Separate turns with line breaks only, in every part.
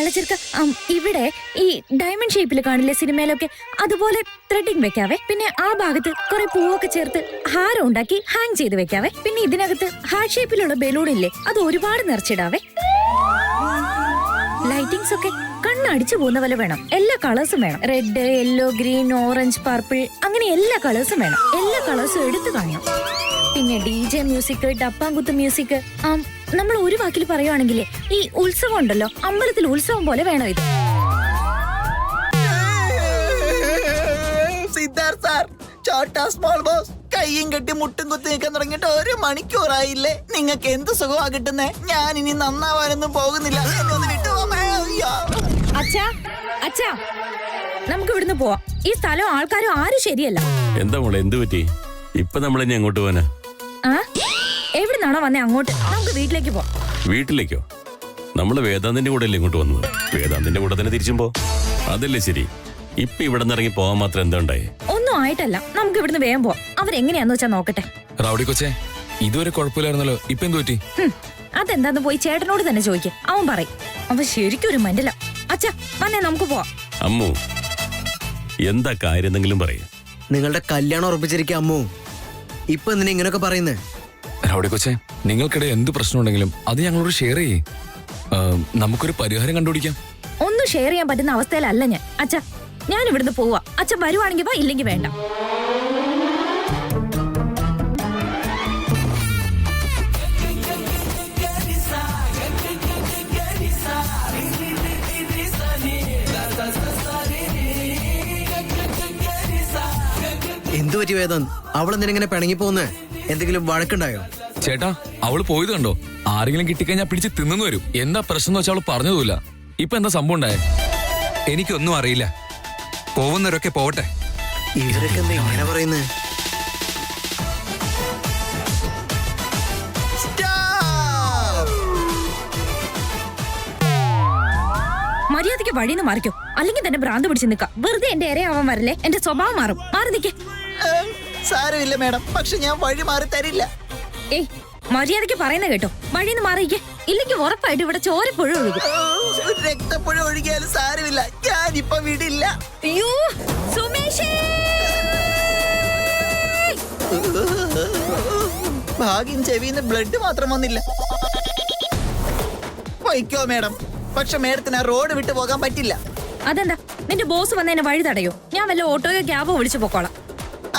ഇളച്ചെടുക്ക ഇവിടെ ഈ ഡയമണ്ട് ഷേപ്പിൽ കാണില്ലേ സിനിമയിലൊക്കെ, അതുപോലെ ത്രെഡിങ് വെക്കാവേ. പിന്നെ ആ ഭാഗത്ത് കുറെ പൂവൊക്കെ ചേർത്ത് ഹാരം ഉണ്ടാക്കി ഹാങ് ചെയ്ത് വെക്കാവേ. പിന്നെ ഇതിനകത്ത് ഹാർട്ട് ഷേപ്പിലുള്ള ബലൂൺ ഇല്ലേ, അത് ഒരുപാട് നിറച്ചിടാവേ. ലൈറ്റിംഗ്സ് ഒക്കെ കണ്ണടിച്ചു പോകുന്ന പോലെ വേണം. എല്ലാ കളേഴ്സും വേണം. Red, yellow, green, orange, purple, അങ്ങനെ എല്ലാ കളേഴ്സും വേണം. എല്ലാ കളേഴ്സും എടുത്തു കാണണം. പിന്നെ DJ മ്യൂസിക്, ഡപ്പാങ്കുത്ത് മ്യൂസിക്. നമ്മൾ ഒരു വാക്കിൽ പറയുവാണെങ്കിൽ ഈ ഉത്സവം ഉണ്ടല്ലോ, അമ്പലത്തിൽ ഉത്സവം പോലെ വേണം ഇത്.
സിദ്ധാർത്ഥ് സാർ, ചോട്ടാ സ്മോൾ ബോസ്, കയ്യും കെട്ടി മുട്ടും കുത്തി നിൽക്കാൻ തുടങ്ങിയിട്ട് 1 മണിക്കൂറായില്ലേ? നിങ്ങൾക്ക് എന്ത് സുഖമാ കിട്ടുന്നേ? ഞാൻ ഇനി നന്നാവാനൊന്നും പോകുന്നില്ല.
അച്ഛാ, അച്ഛാ, നമുക്ക് ഇവിടുന്ന് പോവാം. ഈ സ്ഥലം ആൾക്കാരും ആരും ശരിയല്ല.
എന്താ മോളെ, എന്ത് പറ്റി? ഇപ്പൊ നമ്മൾ ഇനി അങ്ങോട്ട് പോവാനാ?
എവിടുന്നാണോ വന്നേ അങ്ങോട്ട്? നമുക്ക് വീട്ടിലേക്ക് പോവാം.
വീട്ടിലേക്കോ? നമ്മള് വേദാന്തിന്റെ കൂടെ അല്ലേ ഇങ്ങോട്ട് വന്നത്? വേദാന്തിന്റെ കൂടെ തന്നെ തിരിച്ചും പോ. അതല്ലേ ശരി. ഇപ്പൊ ഇവിടെ നിന്ന് ഇറങ്ങി പോവാൻ മാത്രം എന്താ ഉണ്ടായി?
ഒന്നും ആയിട്ടല്ല, നമുക്ക് ഇവിടുന്ന് വേഗം പോവാം. അവരെങ്ങനെയാന്ന് വെച്ചാ നോക്കട്ടെ.
റൗഡി കൊച്ചേ, ഇതുവരെ കുഴപ്പമില്ലായിരുന്നല്ലോ, ഇപ്പൊ എന്ത് പറ്റി?
അതെന്താന്ന് പോയി ചേട്ടനോട് തന്നെ ചോദിക്കും, അവൻ പറയും. അവൻ ശരിക്കും ഒരു മണ്ടല. അച്ഛാ വന്നേ, നമുക്ക് പോവാം.
അമ്മു, എന്താ കാര്യം എന്തെങ്കിലും പറയും?
നിങ്ങളുടെ കല്യാണം ഉറപ്പിച്ചിരിക്കുക അമ്മു. ഇപ്പൊ എന്തിനാ ഇങ്ങനെയൊക്കെ പറയുന്നേ?
റൗഡി കൊച്ചേ, നിങ്ങൾക്കിടെ എന്ത് പ്രശ്നം ഉണ്ടെങ്കിലും അത് ഞങ്ങളോട് ഷെയർ ചെയ്യേ. നമുക്കൊരു പരിഹാരം കണ്ടുപിടിക്കാം.
ഒന്നും ഷെയർ ചെയ്യാൻ പറ്റുന്ന അവസ്ഥയിലല്ല ഞാൻ. അച്ഛാ, ഞാൻ ഇവിടുന്ന് പോവാ. അച്ഛൻ വരുവാണെങ്കിൽ വാ, ഇല്ലെങ്കിൽ വേണ്ട.
എന്തു പറ്റി വേദാന്ത്? അവളെന്തിനെങ്ങനെ പിണങ്ങി പോകുന്നേ? എന്തെങ്കിലും വഴക്കുണ്ടായോ?
ചേട്ടാ, അവള് പോയത് കണ്ടോ? ആരെങ്കിലും കിട്ടിക്കഴിഞ്ഞാൽ പിടിച്ച് തിന്നു വരും. എന്താ പ്രശ്നം എന്ന് വെച്ചാൽ അവള് പറഞ്ഞതുമില്ല. ഇപ്പൊ എന്താ സംഭവം ഉണ്ടായേ?
എനിക്കൊന്നും അറിയില്ല. പോകുന്നവരൊക്കെ പോവട്ടെ.
ഇവരൊക്കെ എന്താ ഇങ്ങനെ പറയുന്നേ?
മര്യാദയ്ക്ക് വഴിന്ന് മാറിക്കോ, അല്ലെങ്കിൽ തന്നെ ഭ്രാന്ത് പിടിച്ച് നിൽക്കാം. വെറുതെ എന്റെ ഇരയാവാൻ വരല്ലേ. എന്റെ സ്വഭാവം മാറും. മാറി നിൽക്കേ.
സാരമില്ല മേഡം, പക്ഷെ ഞാൻ വഴി മാറി തരില്ല.
ഏയ്, മര്യാദയ്ക്ക് പറയുന്ന കേട്ടോ. വഴിന്ന് മാറിയിക്കേ, ഇല്ലെങ്കിൽ ഉറപ്പായിട്ട് ഇവിടെ ചോരപ്പുഴ ഒഴുകും.
രക്തപ്പുഴ ഒഴുകിയാലും സാരമില്ല, ഞാനിപ്പൊ വിടില്ല.
അയ്യോ സുമേഷേ!
ഭാഗ്യം ചെവിന്ന് ബ്ലഡ് മാത്രം വന്നില്ല. വയ്ക്കോ മേഡം, പക്ഷെ മേഡത്തിന് ആ റോഡ് വിട്ടു പോകാൻ പറ്റില്ല.
അതെന്താ, നിന്റെ ബോസ് വന്ന എന്നെ വഴി തടയോ? ഞാൻ വല്ല ഓട്ടോയോ ക്യാബോ വിളിച്ചു പോക്കോളാം.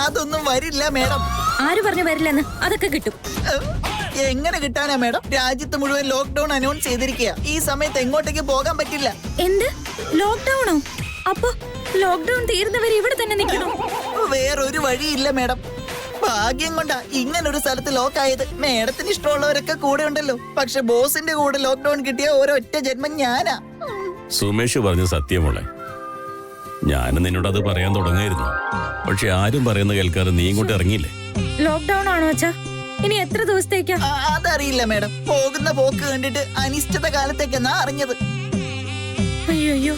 അതൊന്നും വരില്ല മേഡം.
ആര് പറഞ്ഞു വരില്ലെന്ന്? അതൊക്കെ കിട്ടും.
എങ്ങനെ കിട്ടാനാ മേഡം? രാജ്യത്ത് മുഴുവൻ ലോക്ക്ഡൌൺ അനൗൺസ് ചെയ്തിരിക്കുക. ഈ സമയത്ത് എങ്ങോട്ടേക്ക് പോകാൻ പറ്റില്ല.
എന്ത് ലോക്ക്ഡൌണോ? അപ്പൊ ലോക്ക്ഡൌൺ തീരുന്നവരെ ഇവിടെ തന്നെ നിൽക്കണോ?
വേറൊരു വഴിയില്ല മേഡം. ഭാഗ്യം കൊണ്ടാ ഇങ്ങനൊരു സ്ഥലത്ത് ലോക്കായത്. മേഡത്തിന് ഇഷ്ടമുള്ളവരൊക്കെ കൂടെ ഉണ്ടല്ലോ. പക്ഷെ ബോസിന്റെ കൂടെ ലോക്ക്ഡൌൺ കിട്ടിയ ഒരൊറ്റ ജന്മം ഞാനാ.
സുമേഷ് പറഞ്ഞ സത്യമോളെ. ഞാനും നിന്നോട് അത് പറയാൻ തുടങ്ങായിരുന്നു. പക്ഷെ ആരും പറയുന്ന കേൾക്കാതെ നീ ഇങ്ങോട്ട് ഇറങ്ങിയില്ലേ?
ലോക്ക്ഡൌൺ ആണോ അച്ഛാ? ഇനി എത്ര ദിവസത്തേക്കാ?
അതറിയില്ല മേഡം. പോകുന്ന പോക്ക് കണ്ടിട്ട് അനിശ്ചിത കാലത്തേക്കെന്നാ അറിഞ്ഞത്.
അയ്യോ,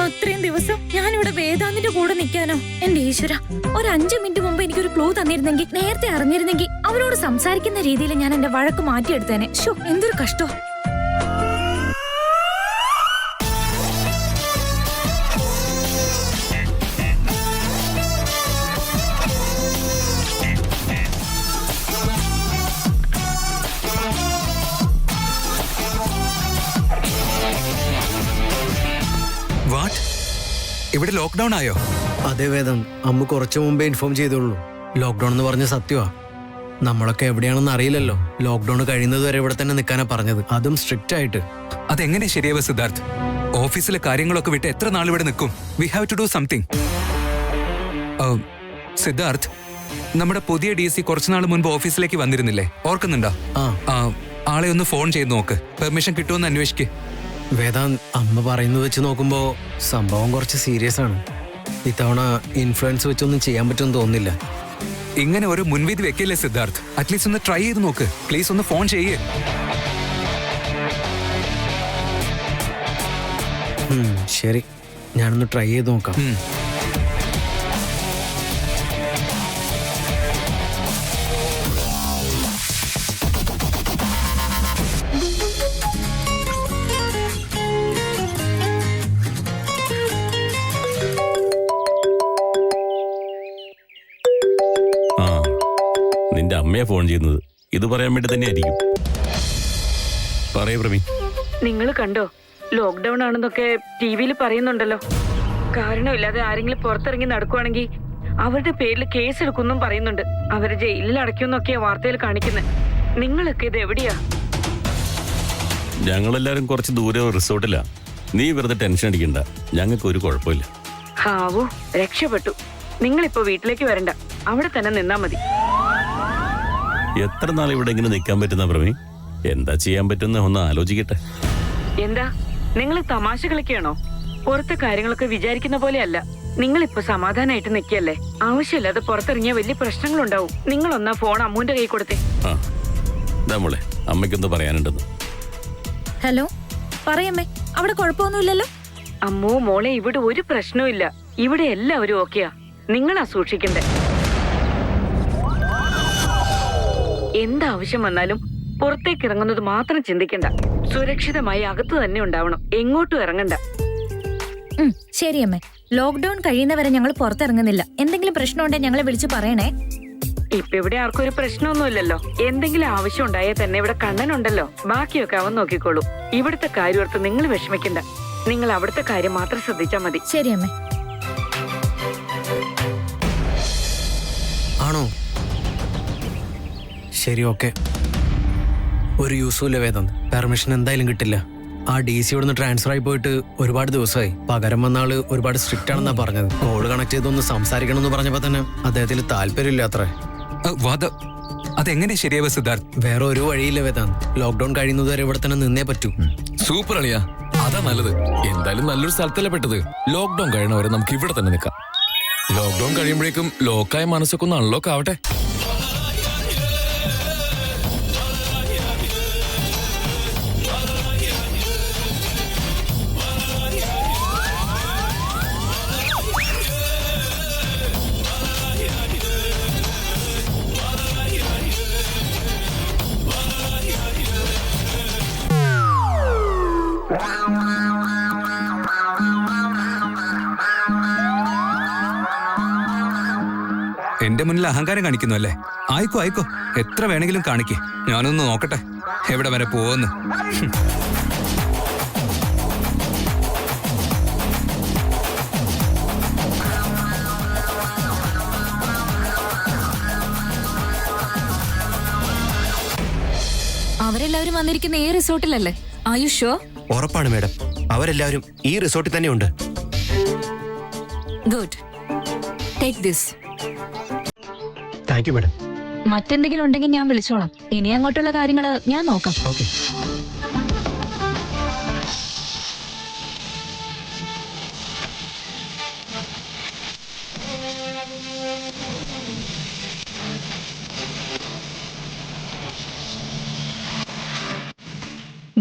അത്രയും ദിവസം ഞാനിവിടെ വേദാന്തിന്റെ കൂടെ നിൽക്കാനോ? എന്റെ ഈശ്വര, ഒരു 5 മിനിറ്റ് മുമ്പ് എനിക്കൊരു ക്ലൂ തന്നിരുന്നെങ്കിൽ, നേരത്തെ അറിഞ്ഞിരുന്നെങ്കിൽ അവരോട് സംസാരിക്കുന്ന രീതിയിൽ ഞാൻ എന്റെ വഴക്ക് മാറ്റിയെടുത്തേനെ. ഷോ, എന്തൊരു കഷ്ടോ.
വാട്ട്? ഇവിടെ ലോക്ക്ഡൌൺ ആയോ?
അതെ വേദാന്ത്, അമ്മ കുറച്ചു മുമ്പേ ഇൻഫോം ചെയ്തോളൂ. ലോക്ക്ഡൌൺ എന്ന് പറഞ്ഞ സത്യമാ. നമ്മളൊക്കെ എവിടെയാണെന്ന് അറിയില്ലല്ലോ. ലോക്ക്ഡൌൺ കഴിയുന്നത് വരെ ഇവിടെ തന്നെ നിൽക്കാനാ പറഞ്ഞത്, അതും സ്ട്രിക്റ്റ് ആയിട്ട്.
അതെങ്ങനെ ശരിയാവുക സിദ്ധാർത്ഥ്? ഓഫീസിലെ കാര്യങ്ങളൊക്കെ വിട്ട് എത്ര നാൾ ഇവിടെ നിൽക്കും? We have to do something. Siddharth, നമ്മുടെ പുതിയ DC കുറച്ചുനാൾ മുൻപ് ഓഫീസിലേക്ക് വന്നിരുന്നില്ലേ? ഓർക്കുന്നുണ്ടോ? ആളെ ഒന്ന് ഫോൺ ചെയ്ത് നോക്ക്. പെർമിഷൻ കിട്ടുമെന്ന് അന്വേഷിക്ക്.
വേദാന്ത്, അമ്മ പറയുന്നത് വെച്ച് നോക്കുമ്പോ സംഭവം കുറച്ച് സീരിയസ് ആണ്. ഇത്തവണ ഇൻഫ്ലുവൻസ് വെച്ചൊന്നും ചെയ്യാൻ പറ്റുമെന്ന് തോന്നുന്നില്ല.
ഇങ്ങനെ ഒരു മുൻവിധി വെക്കില്ലേ സിദ്ധാർത്ഥ്? അറ്റ്ലീസ്റ്റ് ഒന്ന് ട്രൈ ചെയ്ത് നോക്ക്. പ്ലീസ് ഒന്ന് ഫോൺ ചെയ്യേ.
ശരി, ഞാനൊന്ന് ട്രൈ ചെയ്ത് നോക്കാം.
നാളെയാ ഫോൺ ചെയ്യുന്നത്. ഇത് പറയാൻ വേണ്ടി തന്നെ ആയിരിക്കും. പറയൂ പ്രവീൺ.
നിങ്ങൾ കണ്ടോ, ലോക്ക്ഡൌൺ ആണെന്നൊക്കെ ടിവിയിൽ പറയുന്നുണ്ടല്ലോ. കാരണമില്ലാതെ ആരെങ്കിലും പുറത്തിറങ്ങി നടക്കുവാണെങ്കിൽ അവരുടെ പേരിൽ കേസ് എടുക്കുന്നും പറയുന്നുണ്ട്. അവരെ ജയിലിൽ അടയ്ക്കുന്നൊക്കെയാ വാർത്തയിൽ കാണിക്കുന്നത്. നിങ്ങളൊക്കെ ഇത് എവിടെയാ?
ഞങ്ങളെല്ലാരും കുറച്ച് ദൂരെ റിസോർട്ടിലാ. നീ വെറുതെ ടെൻഷൻ അടിക്കണ്ട, ഞങ്ങൾക്ക് ഒരു കുഴപ്പമില്ല.
ഹാവൂ, രക്ഷപ്പെട്ടു. നിങ്ങളിപ്പോ വീട്ടിലേക്ക് വരണ്ട, അവിടെ തന്നെ നിന്നാ മതി.
എത്ര നാൾ ഇവിടെ ഇങ്ങനെ നിൽക്കാൻ പറ്റുന്ന പ്രവീൺ? എന്താ ചെയ്യാൻ പറ്റുന്ന ഒന്ന് ആലോചിക്കട്ടെ.
എന്താ നിങ്ങൾ തമാശ കളിക്കുകയാണോ? പുറത്തെ കാര്യങ്ങളൊക്കെ വിചാരിക്കുന്ന പോലെയല്ല. നിങ്ങളിപ്പോ സമാധാനമായിട്ട് നിൽക്കല്ലേ. ആവശ്യമില്ലാതെ പുറത്തിറങ്ങിയ വലിയ പ്രശ്നങ്ങളുണ്ടാവും. നിങ്ങളൊന്നാ ഫോൺ അമ്മൂന്റെ കൈ കൊടുത്തേ.
ആ ഇതാ മോളെ, അമ്മയ്ക്കൊന്ന് പറയാനുണ്ടെന്ന്.
ഹലോ, പറയമ്മേ. അവിടെ കുഴപ്പമൊന്നുമില്ലല്ലോ?
അമ്മോ മോളെ, ഇവിടെ ഒരു പ്രശ്നവും. ഇവിടെ എല്ലാവരും ഓക്കെയാ. നിങ്ങളാ സൂക്ഷിക്കണ്ടേ. എന്താവശ്യം വന്നാലും പുറത്തേക്ക് ഇറങ്ങുന്നത് മാത്രം ചിന്തിക്കണ്ട. സുരക്ഷിതമായി അകത്ത് തന്നെ ഉണ്ടാവണം. എങ്ങോട്ടും ഇറങ്ങണ്ട.
ശരി അമ്മേ. ലോക്ക്ഡൌൺ കഴിയുന്നവരെ ഞങ്ങൾ പുറത്തിറങ്ങുന്നില്ല. എന്തെങ്കിലും പ്രശ്നമുണ്ടെങ്കിൽ ഞങ്ങളെ വിളിച്ചു പറയണേ.
ഇപ്പൊ ഇവിടെ ആർക്കും ഒരു പ്രശ്നമൊന്നുമില്ലല്ലോ. എന്തെങ്കിലും ആവശ്യം ഉണ്ടായാൽ തന്നെ ഇവിടെ കണ്ണനുണ്ടല്ലോ. ബാക്കിയൊക്കെ അവൻ നോക്കിക്കോളൂ. ഇവിടുത്തെ കാര്യം ഓർത്ത് നിങ്ങൾ വിഷമിക്കണ്ട. നിങ്ങൾ അവിടുത്തെ കാര്യം മാത്രം ശ്രദ്ധിച്ചാൽ മതി.
ശരി അമ്മേ.
ആണോ? ശരി, ഓക്കെ. ഒരു യൂസുമില്ല വേദാന്ത്. പെർമിഷൻ എന്തായാലും കിട്ടില്ല. ആ DC ഇവിടുന്ന് ട്രാൻസ്ഫർ ആയി പോയിട്ട് ഒരുപാട് ദിവസമായി. പകരം വന്ന ആള് ഒരുപാട് സ്ട്രിക്റ്റ് ആണെന്നാ പറഞ്ഞത്. കോള് കണക്ട് ചെയ്തൊന്ന് സംസാരിക്കണം എന്ന് പറഞ്ഞപ്പോ തന്നെ അദ്ദേഹത്തിന് താല്പര്യമില്ല അത്രേ.
അതെങ്ങനെ ശരിയാവ സിദ്ധാർത്ഥ്?
വേറെ ഒരു വഴിയില്ല വേദാന്ത്. ലോക്ക്ഡൌൺ കഴിയുന്നതുവരെ ഇവിടെ തന്നെ നിന്നേ പറ്റൂ.
സൂപ്പർ അളിയാ, അതാ നല്ലത്. എന്തായാലും നല്ലൊരു സ്ഥലത്തല്ലേ പെട്ടത്. ലോക്ക്ഡൌൺ കഴിയണവരെ നമുക്ക് ഇവിടെ തന്നെ നിൽക്കാം. ലോക്ക്ഡൌൺ കഴിയുമ്പോഴേക്കും ലോക്കായ മനസ്സൊക്കെ ഒന്ന് അൺലോക്ക് ആവട്ടെ.
എന്റെ മുന്നിൽ അഹങ്കാരം കാണിക്കുന്നു അല്ലേ? ആയിക്കോ ആയിക്കോ, എത്ര വേണമെങ്കിലും കാണിക്കേ. ഞാനൊന്ന് നോക്കട്ടെ എവിടെ വരെ പോവെന്ന്.
അവരെല്ലാവരും വന്നിരിക്കുന്ന ഈ റിസോർട്ടിലല്ലേ? ആയുഷോ?
ഉറപ്പാണ് മേഡം, അവരെല്ലാവരും ഈ റിസോർട്ടിൽ തന്നെയുണ്ട്.
Good, take this.
Thank you madam.
മറ്റെന്തെങ്കിലും ഉണ്ടെങ്കിൽ ഞാൻ വിളിച്ചോളാം. ഇനി അങ്ങോട്ടുള്ള കാര്യങ്ങൾ ഞാൻ നോക്കാം.
ഓക്കെ.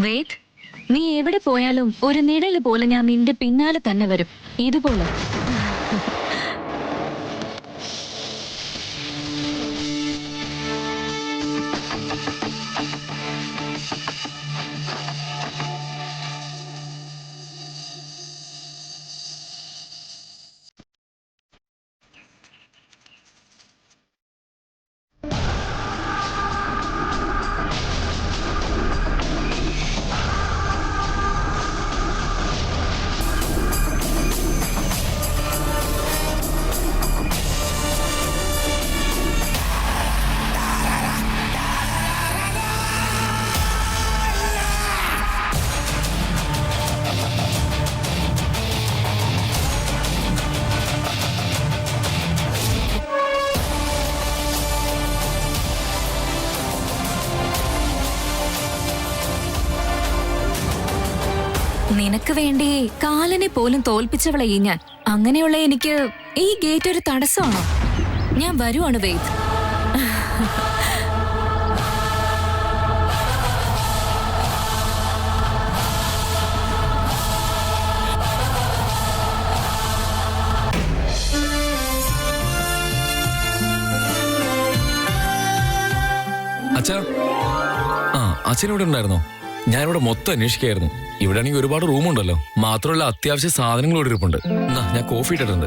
വെയിറ്റ്, നീ എവിടെ പോയാലും ഒരു നിഴല് പോലെ ഞാൻ നിന്റെ പിന്നാലെ തന്നെ വരും. ഇതുപോലെ. നിനക്ക് വേണ്ടി കാലനെ പോലും തോൽപ്പിച്ചവളെ ഈ ഞാൻ. അങ്ങനെയുള്ള എനിക്ക് ഈ ഗേറ്റ് ഒരു തടസ്സമാണോ? ഞാൻ വരുവാണ് വെയ്ത്.
അച്ഛാ, അച്ഛനിവിടെ ഉണ്ടായിരുന്നോ? ഞാനിവിടെ മൊത്തം അന്വേഷിക്കായിരുന്നു. ഇവിടെ ആണെങ്കിൽ ഒരുപാട് റൂമുണ്ടല്ലോ. മാത്രമല്ല അത്യാവശ്യ സാധനങ്ങൾ ഇവിടെ ഇരിപ്പുണ്ട്. ഞാൻ കോഫി ഇട്ടിട്ടുണ്ട്.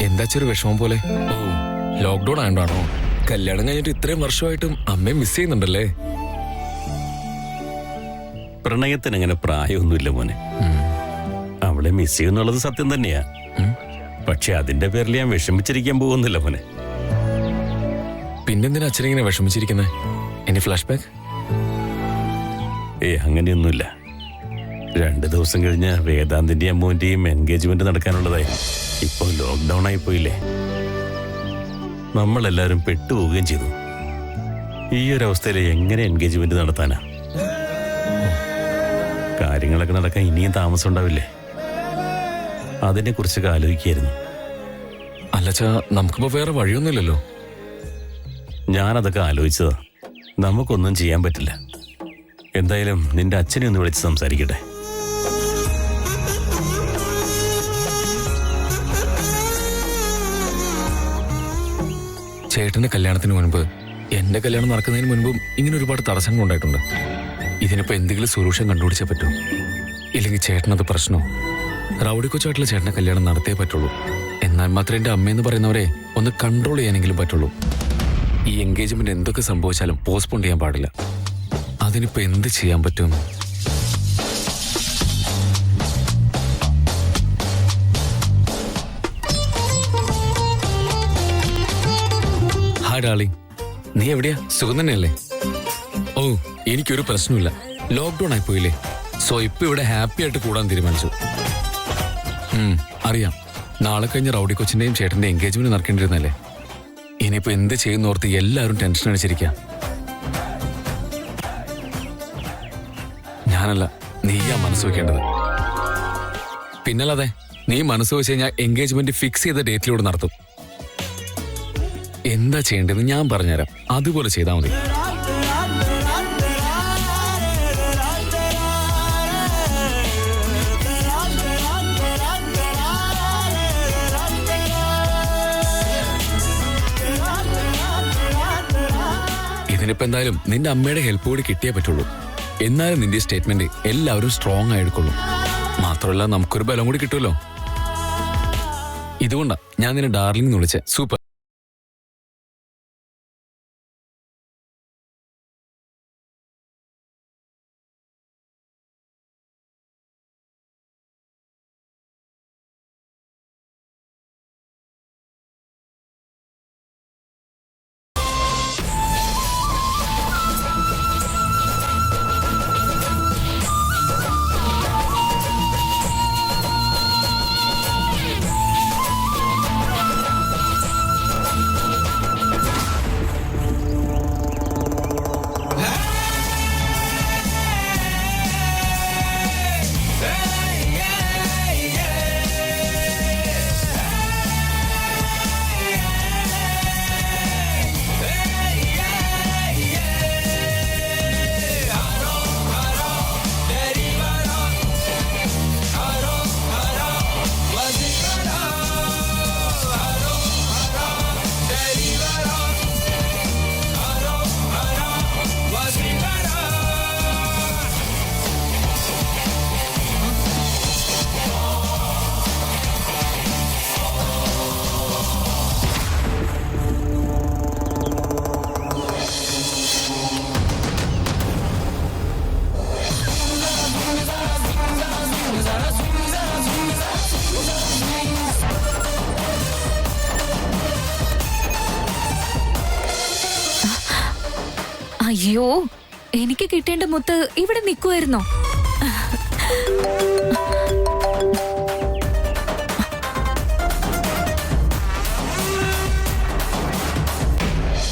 എന്താ ചെറു വിഷമം പോലെ? ഓ, ലോക്ക്ഡൌൺ ആയതുകൊണ്ടാണോ? കല്യാണം കഴിഞ്ഞിട്ട് ഇത്രയും വർഷമായിട്ടും അമ്മയെ മിസ് ചെയ്യുന്നുണ്ടല്ലേ?
പ്രണയത്തിന് അങ്ങനെ പ്രായമൊന്നുമില്ല മോനെ. അവളെ മിസ് ചെയ്യുന്നുള്ളത് സത്യം തന്നെയാ. പക്ഷെ അതിന്റെ പേരിൽ ഞാൻ വിഷമിച്ചിരിക്കാൻ പോകുന്നില്ല മോനെ.
പിന്നെന്തിനാ അച്ഛനിങ്ങനെ വിഷമിച്ചിരിക്കുന്നത്? ഇനി ഫ്ലാഷ് ബാക്ക്?
അങ്ങനെയൊന്നുമില്ല. 2 ദിവസം കഴിഞ്ഞ് വേദാന്തിന്റെയും അമ്മുവിന്റെയും എൻഗേജ്മെന്റ് നടക്കാനുള്ളതായിരുന്നു. ഇപ്പൊ ലോക്ക്ഡൌൺ ആയി പോയില്ലേ. നമ്മളെല്ലാരും പെട്ടുപോവുകയും ചെയ്തു. ഈ ഒരു അവസ്ഥയിൽ എങ്ങനെ എൻഗേജ്മെന്റ് നടത്താനാ? കാര്യങ്ങളൊക്കെ നടക്കാൻ ഇനിയും താമസം ഉണ്ടാവില്ലേ? അതിനെ കുറിച്ചൊക്കെ ആലോചിക്കായിരുന്നു.
അല്ലച്ചാ, നമുക്കിപ്പോ വേറെ വഴിയൊന്നുമില്ലല്ലോ.
ഞാനതൊക്കെ ആലോചിച്ചതാ. നമുക്കൊന്നും ചെയ്യാൻ പറ്റില്ല. എന്തായാലും നിന്റെ അച്ഛനെ ഒന്ന് വിളിച്ച് സംസാരിക്കട്ടെ.
ചേട്ടന്റെ കല്യാണത്തിന് മുൻപ്, എന്റെ കല്യാണം നടക്കുന്നതിന് മുൻപും ഇങ്ങനെ ഒരുപാട് തടസ്സങ്ങൾ ഉണ്ടായിട്ടുണ്ട്. ഇതിനിപ്പോ എന്തെങ്കിലും സൊല്യൂഷൻ കണ്ടുപിടിച്ചേ പറ്റൂ. ഇല്ലെങ്കിൽ ചേട്ടനത് പ്രശ്നമോ? റൗഡി കൊച്ചായിട്ടുള്ള ചേട്ടന്റെ കല്യാണം നടത്തിയേ പറ്റുള്ളൂ. എന്നാൽ മാത്രമേ എന്റെ അമ്മയെന്ന് പറയുന്നവരെ ഒന്ന് കൺട്രോൾ ചെയ്യാനെങ്കിലും പറ്റുള്ളൂ. ഈ എൻഗേജ്മെന്റ് എന്തൊക്കെ സംഭവിച്ചാലും പോസ്റ്റ്പോൺ ചെയ്യാൻ പാടില്ല. അതിനിപ്പോ എന്ത് ചെയ്യാൻ പറ്റും? ഹായ് ഡാർലിംഗ്, നീ എവിടെയാ? സുഖം തന്നെയല്ലേ? ഓ, എനിക്കൊരു പ്രശ്നമില്ല. ലോക്ക്ഡൌൺ ആയിപ്പോയില്ലേ, സോ ഇപ്പൊ ഇവിടെ ഹാപ്പി ആയിട്ട് കൂടാൻ തീരുമാനിച്ചു. അറിയാം, നാളെ കഴിഞ്ഞ റൗഡി കൊച്ചിന്റെയും ചേട്ടന്റെ എൻഗേജ്മെന്റ് നടക്കേണ്ടിരുന്നല്ലേ. ഇനിയിപ്പോ എന്ത് ചെയ്യുന്നോർത്ത് എല്ലാവരും ടെൻഷൻ അടിച്ചിരിക്കാം. ഞാനല്ല, നീയാ മനസ്സ് വെക്കേണ്ടത്. പിന്നല്ലാതെ നീ മനസ്സ് വെച്ച് കഴിഞ്ഞാൽ എൻഗേജ്മെന്റ് ഫിക്സ് ചെയ്ത ഡേറ്റിലൂടെ നടത്തും. എന്താ ചെയ്യേണ്ടത് ഞാൻ പറഞ്ഞുതരാം, അതുപോലെ ചെയ്താൽ മതി. ഇതിനിപ്പോ എന്തായാലും നിന്റെ അമ്മയുടെ ഹെൽപ്പ് കൂടി കിട്ടിയേ പറ്റുള്ളൂ. എന്നാലും നിന്റെ സ്റ്റേറ്റ്മെന്റ് എല്ലാവരും സ്ട്രോങ് ആയി എടുക്കുള്ളൂ. മാത്രമല്ല നമുക്കൊരു ബലം കൂടി കിട്ടുമല്ലോ. ഇതുകൊണ്ടാ ഞാൻ നിന്നെ ഡാർലിംഗ് എന്ന് വിളിച്ചേ. സൂപ്പർ.
അയ്യോ, എനിക്ക് കിട്ടേണ്ട മുത്ത് ഇവിടെ നിൽക്കുമായിരുന്നോ?